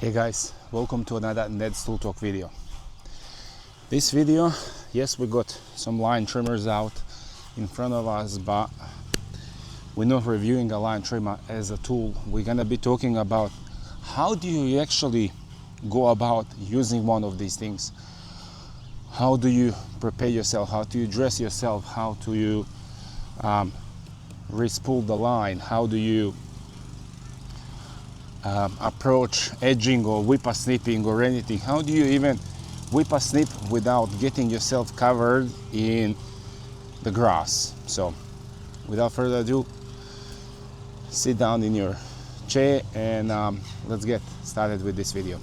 Hey guys, welcome to another Ned's Tool Talk video. This video, yes, we got some line trimmers out in front of us, but we're not reviewing a line trimmer as a tool. We're gonna be talking about how do you actually go about using one of these things. How do you prepare yourself? How do you dress yourself? How do you respool the line? How do you approach edging or whipper snipping or anything? How do you even whipper snip without getting yourself covered in the grass? So without further ado, sit down in your chair and let's get started with this video.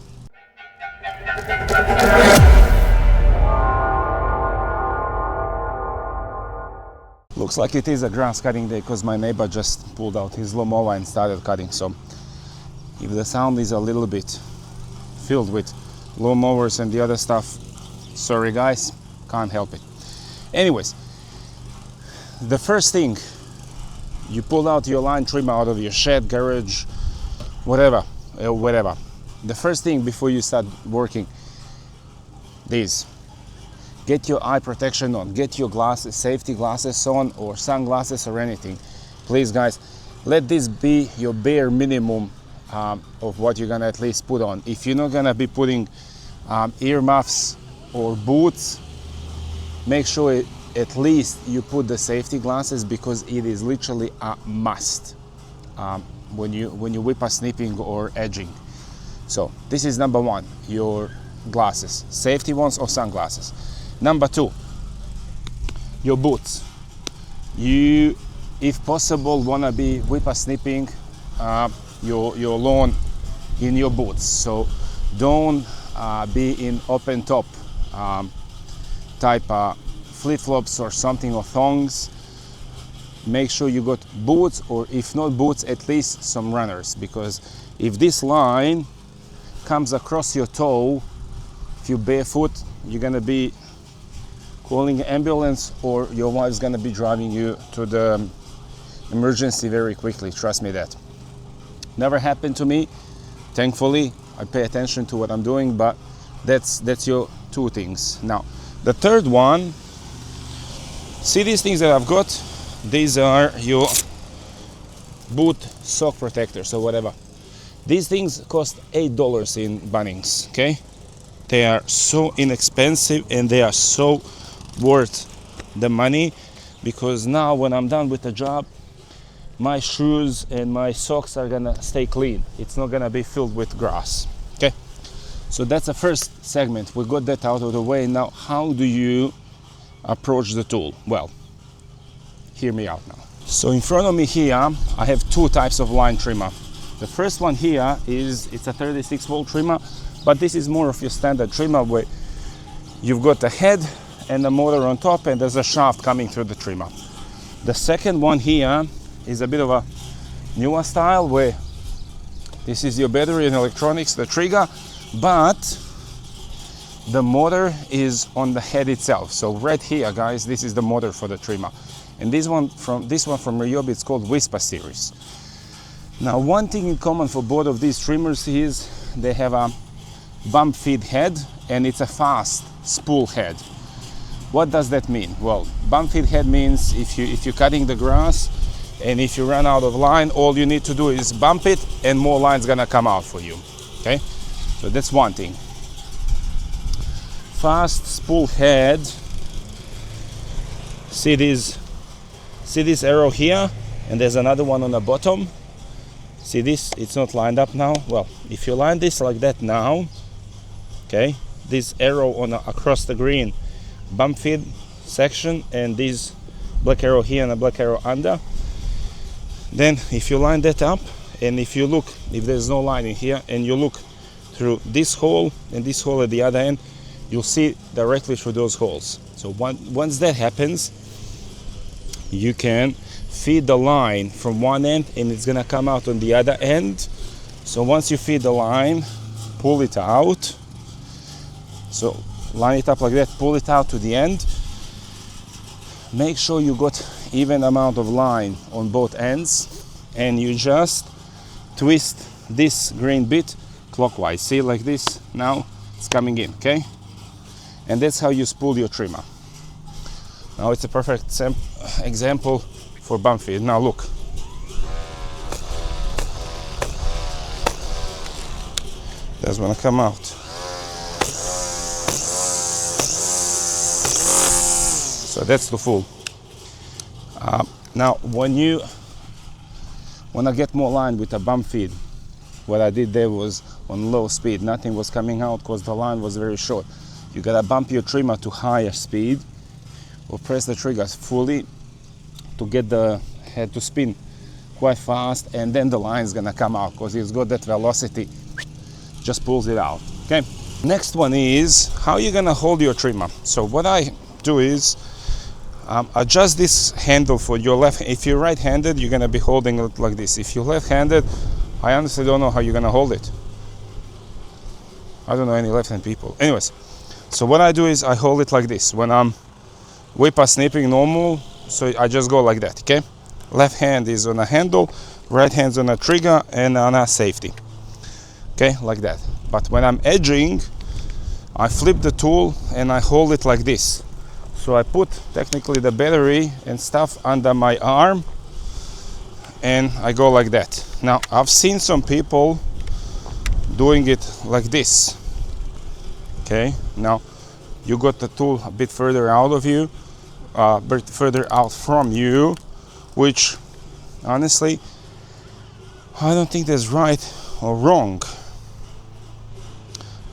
Looks like it is a grass cutting day because my neighbor just pulled out his lawnmower and started cutting. So if the sound is a little bit filled with lawnmowers and the other stuff, sorry guys, can't help it. Anyways, the first thing, you pull out your line trimmer out of your shed, garage, whatever. The first thing before you start working, this: get your eye protection on, get your glasses, safety glasses on, or sunglasses or anything. Please guys, let this be your bare minimum of what you're gonna at least put on. If you're not gonna be putting earmuffs or boots, make sure at least you put the safety glasses, because it is literally a must when you whipper snipping or edging. So this is number one, your glasses, safety ones or sunglasses. Number two, your boots. You, if possible, wanna be whipper snipping your lawn in your boots. So don't be in open top type flip-flops or something, or thongs. Make sure you got boots, or if not boots, at least some runners, because if this line comes across your toe, if you're barefoot, you're gonna be calling an ambulance, or your wife's gonna be driving you to the emergency very quickly. Trust me, that never happened to me, thankfully. I pay attention to what I'm doing, but that's your two things. Now the third one, see these things that I've got? These are your boot sock protectors or whatever. These things cost $8 in Bunnings, okay? They are so inexpensive and they are so worth the money, because now when I'm done with the job, my shoes and my socks are gonna stay clean. It's not gonna be filled with grass. Okay, so that's the first segment. We got that out of the way. Now, how do you approach the tool? Well, hear me out now. So in front of me here, I have two types of line trimmer. The first one here it's a 36-volt trimmer, but this is more of your standard trimmer where you've got the head and the motor on top, and there's a shaft coming through the trimmer. The second one here is a bit of a newer style, where this is your battery and electronics, the trigger, but the motor is on the head itself. So right here, guys, this is the motor for the trimmer, and this one from Ryobi, it's called Whisper series. Now, one thing in common for both of these trimmers is they have a bump feed head, and it's a fast spool head. What does that mean? Well, bump feed head means if you're cutting the grass and if you run out of line, all you need to do is bump it and more line's gonna come out for you. Okay, so that's one thing. Fast spool head. See this arrow here, and there's another one on the bottom. See this? It's not lined up now. Well, if you line this like that now, okay, this arrow across the green bump feed section, and this black arrow here and a black arrow under. Then if you line that up, and if you look, if there's no line in here, and you look through this hole and this hole at the other end, you'll see directly through those holes. So once that happens, you can feed the line from one end and it's gonna come out on the other end. So once you feed the line, pull it out. So line it up like that, pull it out to the end. Make sure you got even amount of line on both ends, and you just twist this green bit clockwise. See, like this, now it's coming in, okay? And that's how you spool your trimmer. Now it's a perfect example for bump feed. Now look. That's gonna come out. So that's the full. Now when I get more line with a bump feed, what I did there was on low speed, nothing was coming out because the line was very short. You gotta bump your trimmer to higher speed or press the triggers fully to get the head to spin quite fast, and then the line is gonna come out because it's got that velocity, just pulls it out. Okay, next one is how you're gonna hold your trimmer. So what I do is adjust this handle for your left. If you're right-handed, you're gonna be holding it like this. If you're left-handed, I honestly don't know how you're gonna hold it. I don't know any left-hand people. Anyways, so what I do is I hold it like this. When I'm whipper snipping normal, so I just go like that, okay? Left hand is on a handle, right hand's on a trigger and on a safety. Okay, like that. But when I'm edging, I flip the tool and I hold it like this. So I put technically the battery and stuff under my arm and I go like that. Now I've seen some people doing it like this. Okay, now you got the tool a bit further out of you, a bit further out from you, which honestly I don't think that's right or wrong.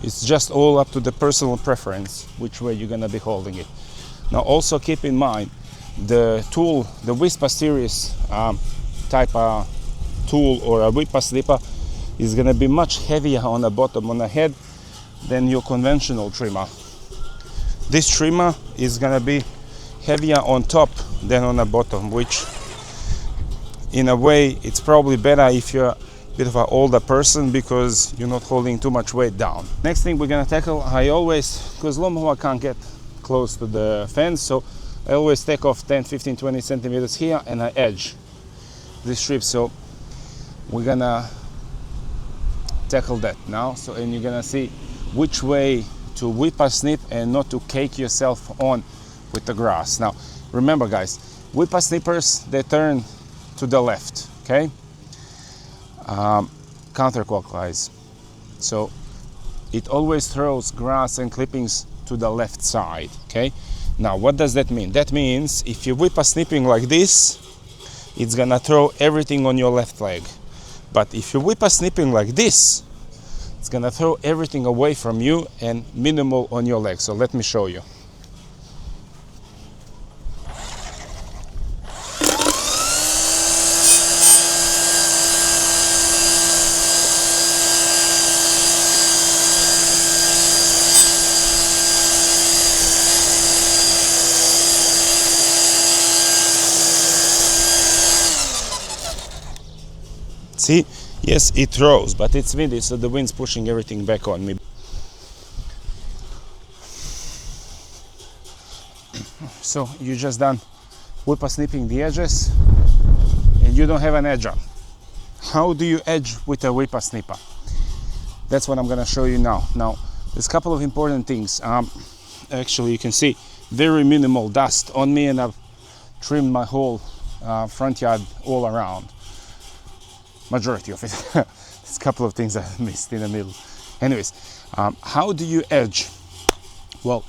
It's just all up to the personal preference which way you're gonna be holding it. Now also keep in mind the tool, the Whisper Series type tool or a whipper snipper is gonna be much heavier on the bottom, on the head, than your conventional trimmer. This trimmer is gonna be heavier on top than on the bottom, which in a way it's probably better if you're a bit of an older person because you're not holding too much weight down. Next thing we're gonna tackle, I always, because lawnmower can't get close to the fence, so I always take off 10, 15, 20 centimeters here and I edge this strip. So we're gonna tackle that now. So, and you're gonna see which way to whipper snip and not to cake yourself on with the grass. Now remember guys, whipper snippers, they turn to the left, okay? Counterclockwise. So it always throws grass and clippings to the left side, okay? Now what does that mean? That means if you whipper snipping like this, it's gonna throw everything on your left leg. But if you whipper snipping like this, it's gonna throw everything away from you and minimal on your leg. So let me show you. See, yes, it throws, but it's windy, so the wind's pushing everything back on me. So you just done whipper snipping the edges and you don't have an edger. How do you edge with a whipper snipper? That's what I'm gonna show you now. Now, there's a couple of important things. Actually, you can see very minimal dust on me, and I've trimmed my whole front yard all around. Majority of it. There's a couple of things I missed in the middle. Anyways, how do you edge? Well,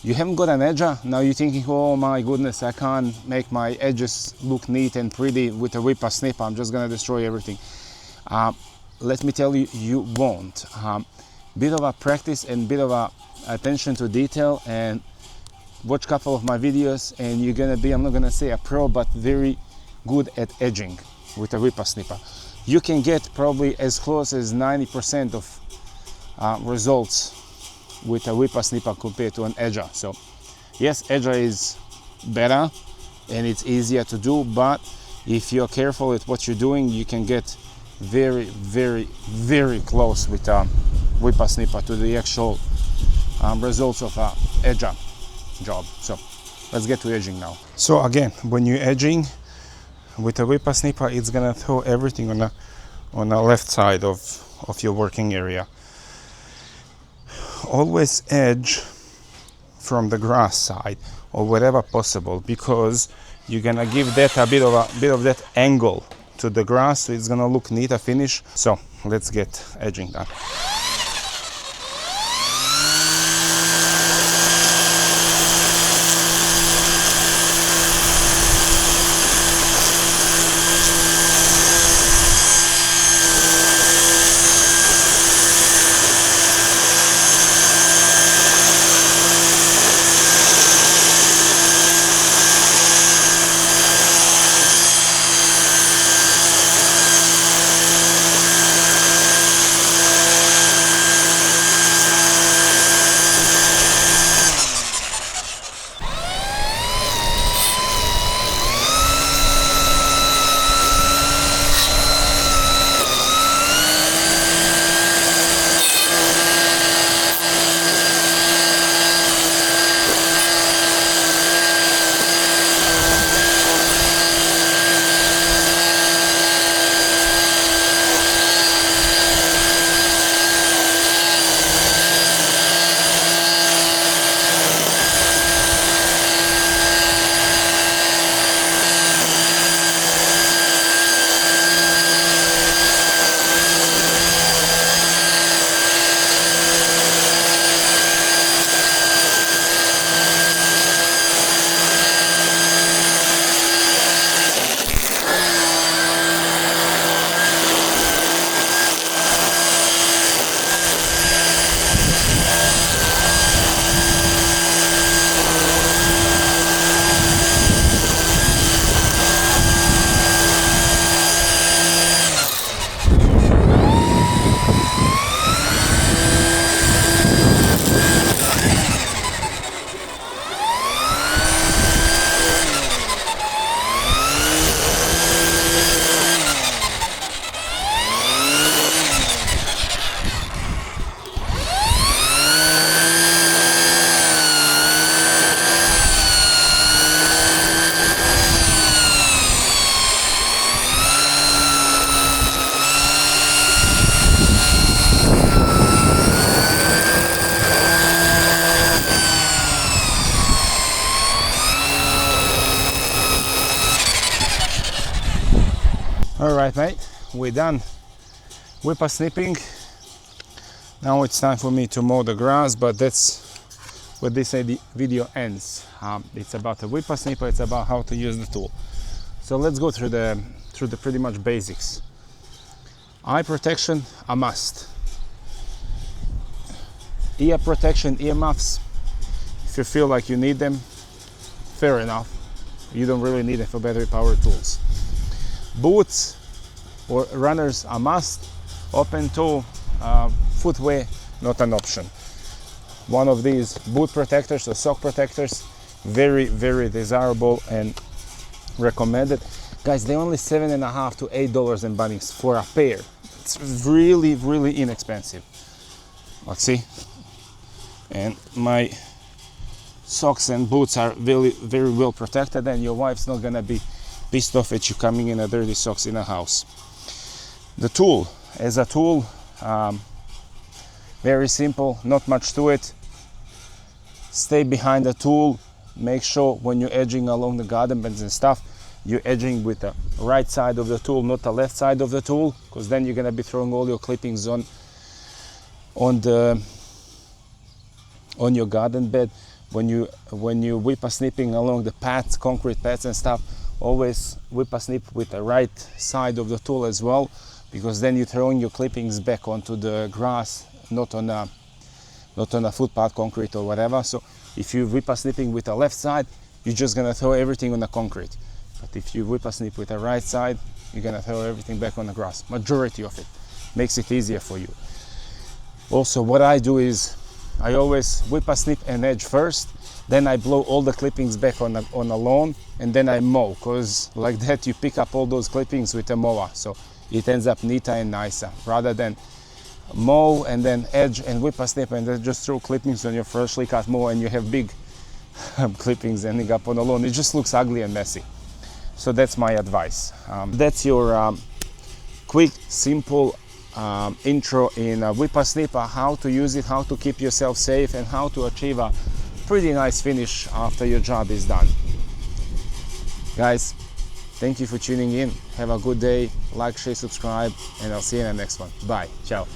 you haven't got an edger. Now you're thinking, oh my goodness, I can't make my edges look neat and pretty with a whipper snipper. I'm just gonna destroy everything. Let me tell you, you won't. Bit of a practice and bit of a attention to detail, and watch a couple of my videos and you're gonna be, I'm not gonna say a pro, but very good at edging with a whipper snipper. You can get probably as close as 90% of results with a whipper snipper compared to an edger. So yes, edger is better and it's easier to do, but if you're careful at what you're doing, you can get very, very, very close with a whipper snipper to the actual results of a edger job. So let's get to edging now. So again, when you're edging with a whipper snipper, it's gonna throw everything on on the left side of your working area. Always edge from the grass side or wherever possible, because you're gonna give that a bit of that angle to the grass, so it's gonna look neater finish. So let's get edging done. Alright mate, we're done whipper snipping. Now it's time for me to mow the grass, but that's where this video ends. It's about a whipper snipper, it's about how to use the tool. So let's go through the pretty much basics. Eye protection, a must. Ear protection, earmuffs, if you feel like you need them, fair enough. You don't really need them for battery powered tools. Boots or runners a must. Open toe footwear, not an option. One of these boot protectors or sock protectors, very desirable and recommended. Guys, they're only $7.50 to $8 in Bunnings for a pair. It's really inexpensive. Let's see. And my socks and boots are very well protected, and your wife's not gonna be pissed off at you coming in a dirty socks in a house. The tool, as a tool, very simple, not much to it. Stay behind the tool. Make sure when you're edging along the garden beds and stuff, you're edging with the right side of the tool, not the left side of the tool, because then you're gonna be throwing all your clippings on your garden bed. When you whipper snipping along the paths, concrete paths and stuff, always whipper snip with the right side of the tool as well, because then you're throwing your clippings back onto the grass, not on a footpath, concrete or whatever. So if you whipper snipping with the left side, you're just gonna throw everything on the concrete. But if you whipper snip with the right side, you're gonna throw everything back on the grass. Majority of it makes it easier for you. Also, what I do is I always whipper snip and edge first, then I blow all the clippings back on the lawn, and then I mow, because like that you pick up all those clippings with a mower, so it ends up neater and nicer, rather than mow and then edge and whipper snip and then just throw clippings on your freshly cut mower and you have big clippings ending up on the lawn. It just looks ugly and messy. So that's my advice. That's your quick, simple intro in Whipper Snipper, how to use it, how to keep yourself safe, and how to achieve a pretty nice finish after your job is done. Guys, thank you for tuning in. Have a good day. Like, share, subscribe, and I'll see you in the next one. Bye. Ciao.